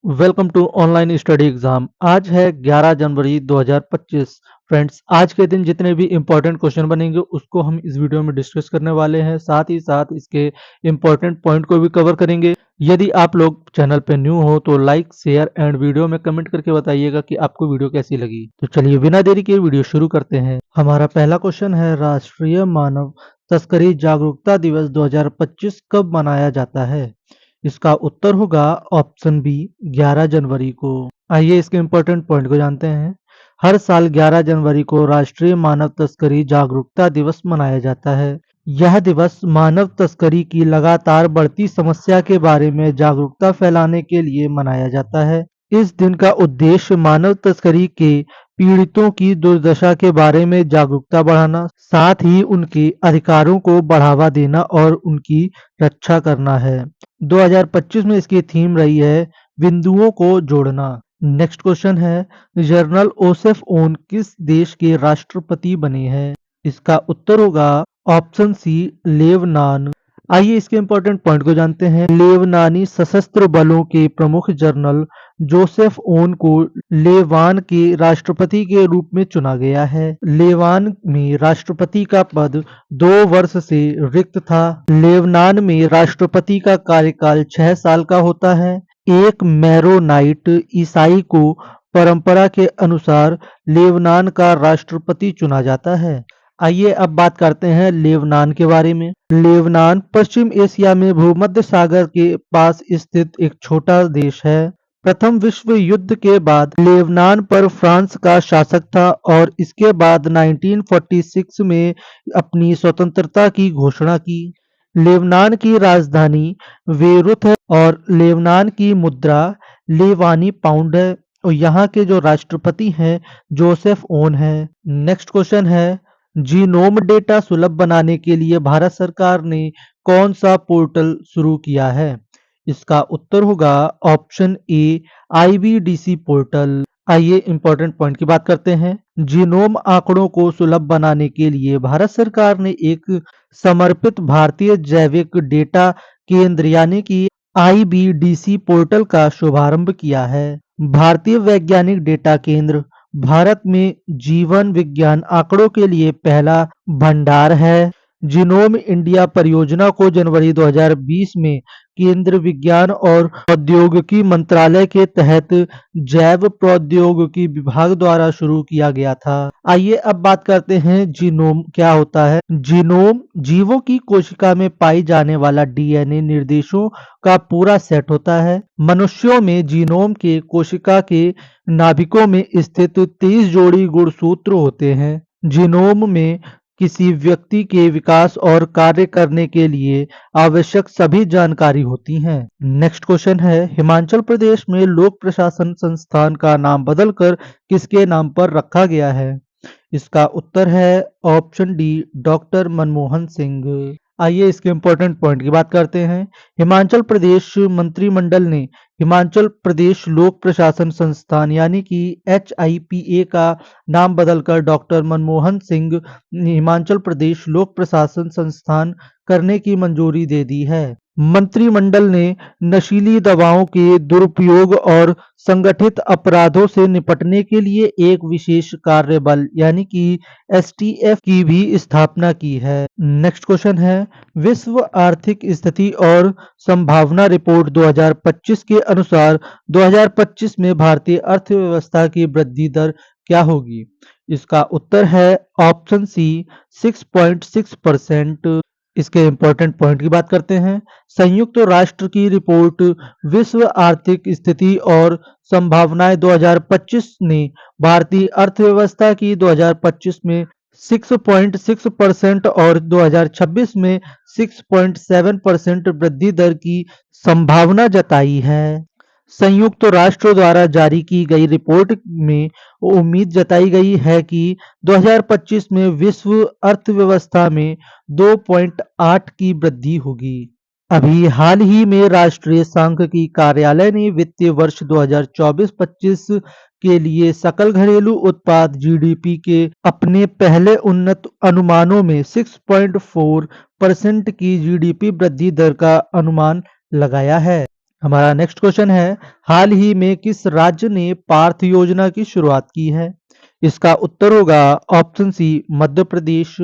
Welcome to online study exam. आज है 11 जनवरी 2025। Friends, आज के दिन जितने भी इम्पोर्टेंट क्वेश्चन बनेंगे उसको हम इस वीडियो में डिस्कस करने वाले हैं। साथ ही साथ इसके इम्पोर्टेंट पॉइंट को भी कवर करेंगे। यदि आप लोग चैनल पे न्यू हो तो लाइक शेयर एंड वीडियो में कमेंट करके बताइएगा कि आपको वीडियो कैसी लगी। तो चलिए बिना देरी के वीडियो शुरू करते हैं। हमारा पहला क्वेश्चन है, राष्ट्रीय मानव तस्करी जागरूकता दिवस 2025 कब मनाया जाता है? इसका उत्तर होगा ऑप्शन बी, 11 जनवरी को। आइए इसके इम्पोर्टेंट पॉइंट को जानते हैं। हर साल 11 जनवरी को राष्ट्रीय मानव तस्करी जागरूकता दिवस मनाया जाता है। यह दिवस मानव तस्करी की लगातार बढ़ती समस्या के बारे में जागरूकता फैलाने के लिए मनाया जाता है। इस दिन का उद्देश्य मानव तस्करी के पीड़ितों की दुर्दशा के बारे में जागरूकता बढ़ाना, साथ ही उनके अधिकारों को बढ़ावा देना और उनकी रक्षा करना है। 2025 में इसकी थीम रही है बिंदुओं को जोड़ना। नेक्स्ट क्वेश्चन है, जनरल ओसेफ ओन किस देश के राष्ट्रपति बने हैं? इसका उत्तर होगा ऑप्शन सी, लेबनान। आइए इसके इम्पोर्टेंट पॉइंट को जानते हैं। लेबनानी सशस्त्र बलों के प्रमुख जनरल जोसेफ ओन को लेबान के राष्ट्रपति के रूप में चुना गया है। लेबान में राष्ट्रपति का पद 2 वर्ष से रिक्त था। लेबनान में राष्ट्रपति का कार्यकाल 6 साल का होता है। एक मैरोनाइट ईसाई को परंपरा के अनुसार लेबनान का राष्ट्रपति चुना जाता है। आइए अब बात करते हैं लेबनान के बारे में। लेबनान पश्चिम एशिया में भूमध्य सागर के पास स्थित एक छोटा देश है। प्रथम विश्व युद्ध के बाद लेबनान पर फ्रांस का शासक था और इसके बाद 1946 में अपनी स्वतंत्रता की घोषणा की। लेबनान की राजधानी बेरूत है और लेबनान की मुद्रा लेबानी पाउंड है और यहाँ के जो राष्ट्रपति हैं जोसेफ ओन है। नेक्स्ट क्वेश्चन है, जीनोम डेटा सुलभ बनाने के लिए भारत सरकार ने कौन सा पोर्टल शुरू किया है? इसका उत्तर होगा ऑप्शन ए, आईबीडीसी पोर्टल। आइए इंपॉर्टेंट पॉइंट की बात करते हैं। जीनोम आंकड़ों को सुलभ बनाने के लिए भारत सरकार ने एक समर्पित भारतीय जैविक डेटा केंद्र यानी कि आईबीडीसी पोर्टल का शुभारंभ किया है। भारतीय वैज्ञानिक डेटा केंद्र भारत में जीवन विज्ञान आंकड़ों के लिए पहला भंडार है। जीनोम इंडिया परियोजना को जनवरी 2020 में केंद्र विज्ञान और प्रौद्योगिकी मंत्रालय के तहत जैव प्रौद्योगिकी विभाग द्वारा शुरू किया गया था। आइए अब बात करते हैं जीनोम क्या होता है। जीनोम जीवों की कोशिका में पाई जाने वाला डीएनए निर्देशों का पूरा सेट होता है। मनुष्यों में जीनोम के कोशिका के नाभिकों में स्थित 30 जोड़ी गुणसूत्र होते हैं। जीनोम में किसी व्यक्ति के विकास और कार्य करने के लिए आवश्यक सभी जानकारी होती हैं। नेक्स्ट क्वेश्चन है, हिमाचल प्रदेश में लोक प्रशासन संस्थान का नाम बदलकर किसके नाम पर रखा गया है? इसका उत्तर है option D, doctor Manmohan Singh. आइए इसके इम्पोर्टेंट पॉइंट की बात करते हैं। हिमाचल प्रदेश मंत्रिमंडल ने हिमाचल प्रदेश लोक प्रशासन संस्थान यानी कि HIPA का नाम बदलकर डॉक्टर मनमोहन सिंह हिमाचल प्रदेश लोक प्रशासन संस्थान करने की मंजूरी दे दी है। मंत्रिमंडल ने नशीली दवाओं के दुरुपयोग और संगठित अपराधों से निपटने के लिए एक विशेष कार्यबल यानी कि STF की भी स्थापना की है। नेक्स्ट क्वेश्चन है, विश्व आर्थिक स्थिति और संभावना रिपोर्ट 2025 के अनुसार 2025 में भारतीय अर्थव्यवस्था की वृद्धि दर क्या होगी? इसका उत्तर है ऑप्शन सी, 6.6%। इसके इम्पोर्टेंट पॉइंट की बात करते हैं। संयुक्त राष्ट्र की रिपोर्ट विश्व आर्थिक स्थिति और संभावनाएं 2025 ने भारतीय अर्थव्यवस्था की 2025 में 6.6% और 2026 में 6.7% वृद्धि दर की संभावना जताई है। संयुक्त राष्ट्र द्वारा जारी की गई रिपोर्ट में उम्मीद जताई गई है कि 2025 में विश्व अर्थव्यवस्था में 2.8 की वृद्धि होगी। अभी हाल ही में राष्ट्रीय सांख्यिकी कार्यालय ने वित्तीय वर्ष 2024-25 के लिए सकल घरेलू उत्पाद GDP के अपने पहले उन्नत अनुमानों में 6.4% की GDP वृद्धि दर का अनुमान लगाया है। हमारा नेक्स्ट क्वेश्चन है, हाल ही में किस राज्य ने पार्थ योजना की शुरुआत की है? इसका उत्तर होगा ऑप्शन सी, मध्य प्रदेश।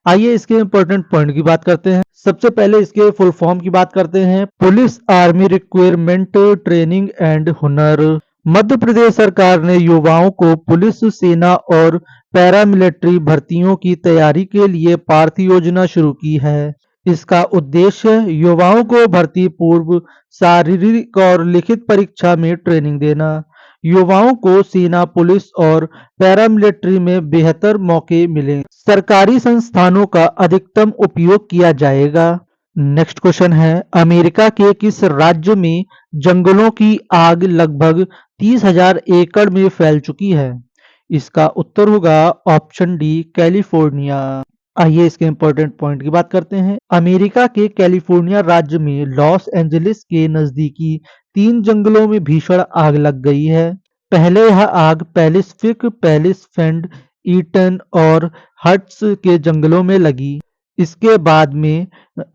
आइए इसके इंपॉर्टेंट पॉइंट की बात करते हैं। सबसे पहले इसके फुल फॉर्म की बात करते हैं, police army requirement training and हुनर। मध्य प्रदेश सरकार ने युवाओं को पुलिस, सेना और पैरामिलिट्री भर्तियों की तैयारी के लिए पार्थ योजना शुरू की है। इसका उद्देश्य युवाओं को भर्ती पूर्व शारीरिक और लिखित परीक्षा में ट्रेनिंग देना, युवाओं को सेना, पुलिस और पैरामिलिट्री में बेहतर मौके मिले, सरकारी संस्थानों का अधिकतम उपयोग किया जाएगा। नेक्स्ट क्वेश्चन है, अमेरिका के किस राज्य में जंगलों की आग लगभग 30,000 एकड़ में फैल चुकी है? इसका उत्तर होगा ऑप्शन डी, कैलिफोर्निया। आइए इसके इंपॉर्टेंट पॉइंट की बात करते हैं। अमेरिका के कैलिफोर्निया राज्य में लॉस एंजलिस के नजदीकी 3 जंगलों में भीषण आग लग गई है। पहले यह आग पैसिफिक पैलिस, फेंड, ईटन और हट्स के जंगलों में लगी। इसके बाद में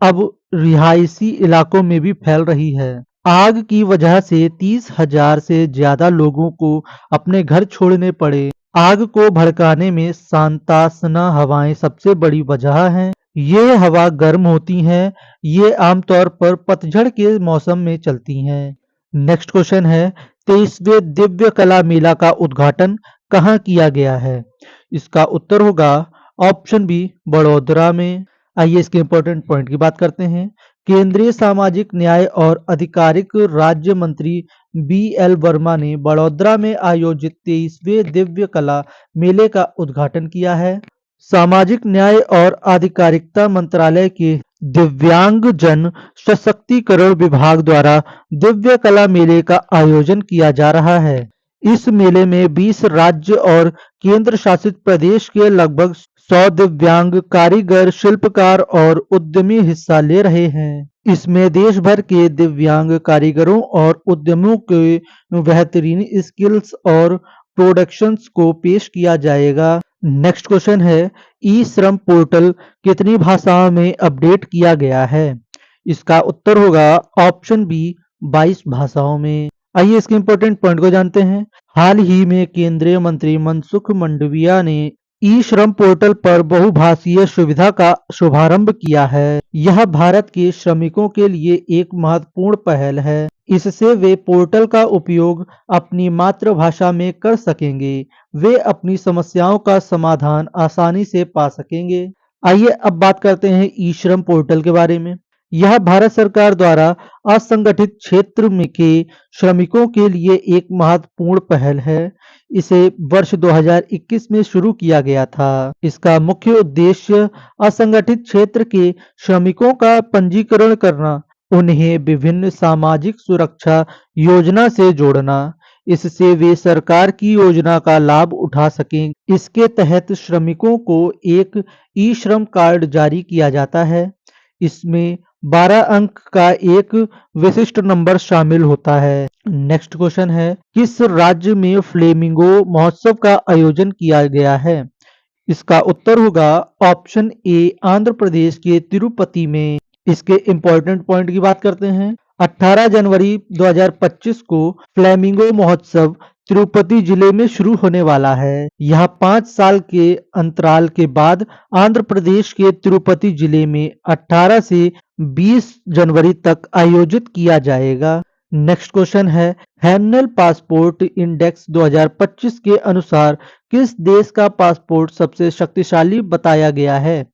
अब रिहायशी इलाकों में भी फैल रही है। आग की वजह से 30,000 से ज्यादा लोगों को अपने घर छोड़ने पड़े। आग को भड़काने में सांतासना हवाएं सबसे बड़ी वजह है। ये हवा गर्म होती हैं। ये आमतौर पर पतझड़ के मौसम में चलती हैं। नेक्स्ट क्वेश्चन है, 23वें दिव्य कला मेला का उद्घाटन कहाँ किया गया है? इसका उत्तर होगा ऑप्शन बी, बड़ोदरा में। आइए इसके इंपॉर्टेंट पॉइंट की बात करते हैं। केंद्रीय सामाजिक न्याय और अधिकारिक राज्य मंत्री बी.एल. वर्मा ने बड़ोदरा में आयोजित 23वें दिव्य कला मेले का उद्घाटन किया है। सामाजिक न्याय और आधिकारिकता मंत्रालय के दिव्यांग जन सशक्तिकरण विभाग द्वारा दिव्य कला मेले का आयोजन किया जा रहा है। इस मेले में 20 राज्य और केंद्र शासित प्रदेश के लगभग 100 दिव्यांग कारीगर, शिल्पकार और उद्यमी हिस्सा ले रहे हैं। इसमें देश भर के दिव्यांग कारीगरों और उद्यमियों के बेहतरीन स्किल्स और प्रोडक्शंस को पेश किया जाएगा। नेक्स्ट क्वेश्चन है, ई श्रम पोर्टल कितनी भाषाओं में अपडेट किया गया है? इसका उत्तर होगा ऑप्शन बी, 22 भाषाओं में। आइए इसके इंपॉर्टेंट पॉइंट को जानते हैं। हाल ही में केंद्रीय मंत्री मनसुख मंडाविया ने ई श्रम पोर्टल पर बहुभाषीय सुविधा का शुभारंभ किया है। यह भारत के श्रमिकों के लिए एक महत्वपूर्ण पहल है। इससे वे पोर्टल का उपयोग अपनी मातृभाषा में कर सकेंगे। वे अपनी समस्याओं का समाधान आसानी से पा सकेंगे। आइए अब बात करते हैं ई श्रम पोर्टल के बारे में। यह भारत सरकार द्वारा असंगठित क्षेत्र में के श्रमिकों के लिए एक महत्वपूर्ण पहल है। इसे वर्ष 2021 में शुरू किया गया था। इसका मुख्य उद्देश्य असंगठित क्षेत्र के श्रमिकों का पंजीकरण करना, उन्हें विभिन्न सामाजिक सुरक्षा योजना से जोड़ना, इससे वे सरकार की योजना का लाभ उठा सकें। इसके तहत श्रमिकों को एक ई श्रम कार्ड जारी किया जाता है। इसमें 12 अंक का एक विशिष्ट नंबर शामिल होता है। नेक्स्ट क्वेश्चन है, किस राज्य में फ्लेमिंगो महोत्सव का आयोजन किया गया है? इसका उत्तर होगा ऑप्शन ए, आंध्र प्रदेश के तिरुपति में। इसके इंपॉर्टेंट पॉइंट की बात करते हैं। 18 जनवरी 2025 को फ्लेमिंगो महोत्सव तिरुपति जिले में शुरू होने वाला है। यह 5 साल के अंतराल के बाद आंध्र प्रदेश के तिरुपति जिले में 18 से 20 जनवरी तक आयोजित किया जाएगा। नेक्स्ट क्वेश्चन है, हैनल पासपोर्ट इंडेक्स 2025 के अनुसार किस देश का पासपोर्ट सबसे शक्तिशाली बताया गया है?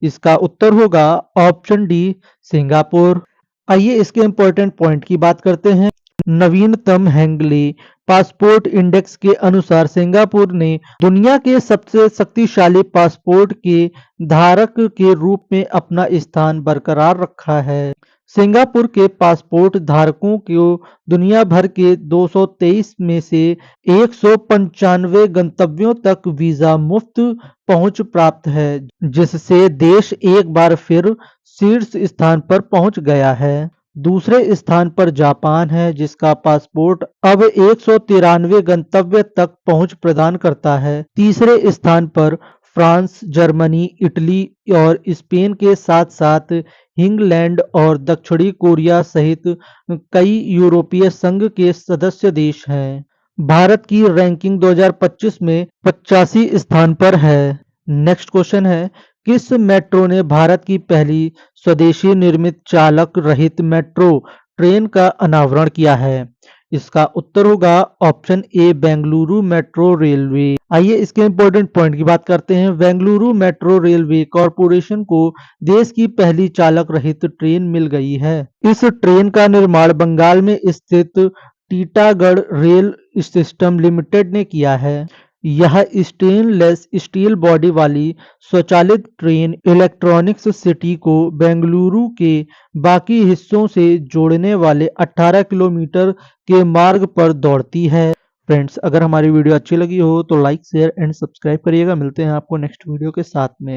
इसका उत्तर होगा ऑप्शन डी, सिंगापुर। आइए इसके इंपॉर्टेंट पॉइंट की बात करते हैं। नवीनतम हैंगले पासपोर्ट इंडेक्स के अनुसार सिंगापुर ने दुनिया के सबसे शक्तिशाली पासपोर्ट के धारक के रूप में अपना स्थान बरकरार रखा है। सिंगापुर के पासपोर्ट धारकों को दुनिया भर के 223 में से 195 गंतव्यों तक वीजा मुफ्त पहुंच प्राप्त है, जिससे देश एक बार फिर शीर्ष स्थान पर पहुंच गया है। दूसरे स्थान पर जापान है, जिसका पासपोर्ट अब 193 गंतव्य तक पहुंच प्रदान करता है। तीसरे स्थान पर फ्रांस, जर्मनी, इटली और स्पेन के साथ साथ इंग्लैंड और दक्षिणी कोरिया सहित कई यूरोपीय संघ के सदस्य देश हैं। भारत की रैंकिंग 2025 में 85 स्थान पर है। नेक्स्ट क्वेश्चन है, किस मेट्रो ने भारत की पहली स्वदेशी निर्मित चालक रहित मेट्रो ट्रेन का अनावरण किया है? इसका उत्तर होगा option A, Bengaluru metro railway. आइए इसके इंपॉर्टेंट पॉइंट की बात करते हैं। बेंगलुरु मेट्रो रेलवे कॉरपोरेशन को देश की पहली चालक रहित ट्रेन मिल गई है। इस ट्रेन का निर्माण बंगाल में स्थित टीटागढ़ रेल सिस्टम लिमिटेड ने किया है। यह स्टेनलेस स्टील बॉडी वाली स्वचालित ट्रेन इलेक्ट्रॉनिक्स सिटी को बेंगलुरु के बाकी हिस्सों से जोड़ने वाले 18 किलोमीटर के मार्ग पर दौड़ती है। फ्रेंड्स, अगर हमारी वीडियो अच्छी लगी हो तो लाइक शेयर एंड सब्सक्राइब करिएगा। मिलते हैं आपको नेक्स्ट वीडियो के साथ में।